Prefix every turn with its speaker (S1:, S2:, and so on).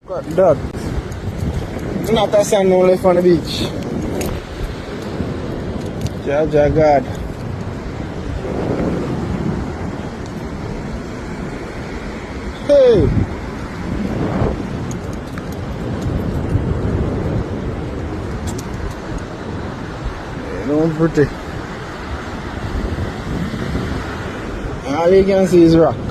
S1: Dad, not a sand no left on the beach. Jaja God. Hey! No pretty. All you can see is rock.